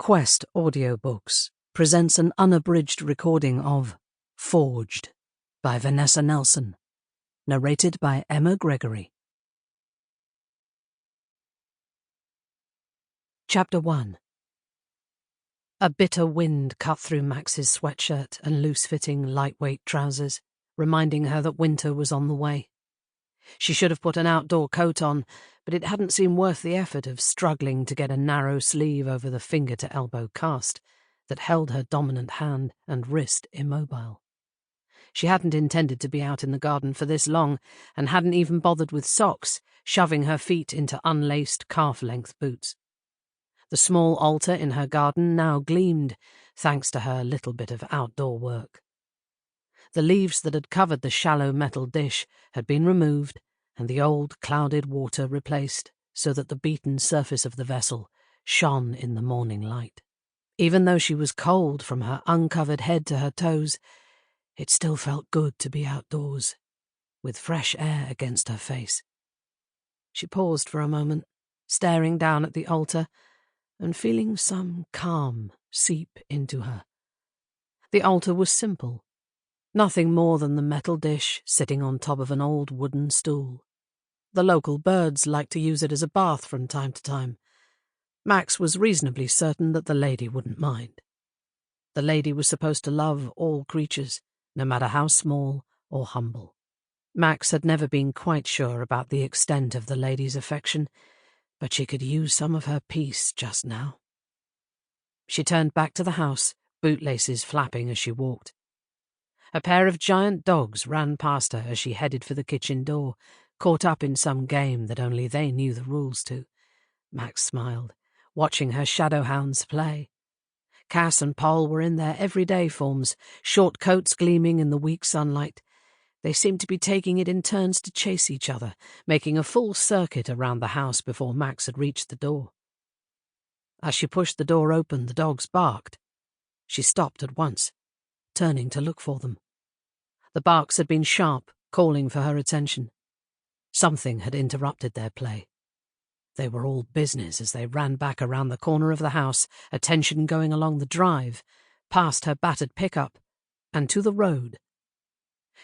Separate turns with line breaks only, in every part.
Quest Audiobooks presents an unabridged recording of Forged by Vanessa Nelson, narrated by Emma Gregory. Chapter 1. A bitter wind cut through Max's sweatshirt and loose-fitting, lightweight trousers, reminding her that winter was on the way. She should have put an outdoor coat on, but it hadn't seemed worth the effort of struggling to get a narrow sleeve over the finger-to-elbow cast that held her dominant hand and wrist immobile. She hadn't intended to be out in the garden for this long, and hadn't even bothered with socks, shoving her feet into unlaced calf-length boots. The small altar in her garden now gleamed, thanks to her little bit of outdoor work. The leaves that had covered the shallow metal dish had been removed, and the old clouded water replaced, so that the beaten surface of the vessel shone in the morning light. Even though she was cold from her uncovered head to her toes, it still felt good to be outdoors, with fresh air against her face. She paused for a moment, staring down at the altar, and feeling some calm seep into her. The altar was simple. Nothing more than the metal dish sitting on top of an old wooden stool. The local birds liked to use it as a bath from time to time. Max was reasonably certain that the lady wouldn't mind. The lady was supposed to love all creatures, no matter how small or humble. Max had never been quite sure about the extent of the lady's affection, but she could use some of her peace just now. She turned back to the house, bootlaces flapping as she walked. A pair of giant dogs ran past her as she headed for the kitchen door, caught up in some game that only they knew the rules to. Max smiled, watching her shadow hounds play. Cass and Poll were in their everyday forms, short coats gleaming in the weak sunlight. They seemed to be taking it in turns to chase each other, making a full circuit around the house before Max had reached the door. As she pushed the door open, the dogs barked. She stopped at once, turning to look for them. The barks had been sharp, calling for her attention. Something had interrupted their play. They were all business as they ran back around the corner of the house, attention going along the drive, past her battered pickup, and to the road.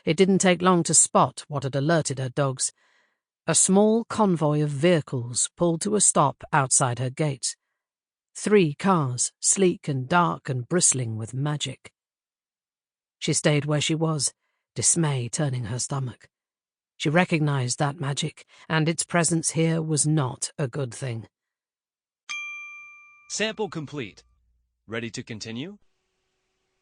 It didn't take long to spot what had alerted her dogs. A small convoy of vehicles pulled to a stop outside her gates. 3 cars, sleek and dark and bristling with magic. She stayed where she was, dismay turning her stomach. She recognized that magic, and its presence here was not a good thing.
Sample complete. Ready to continue?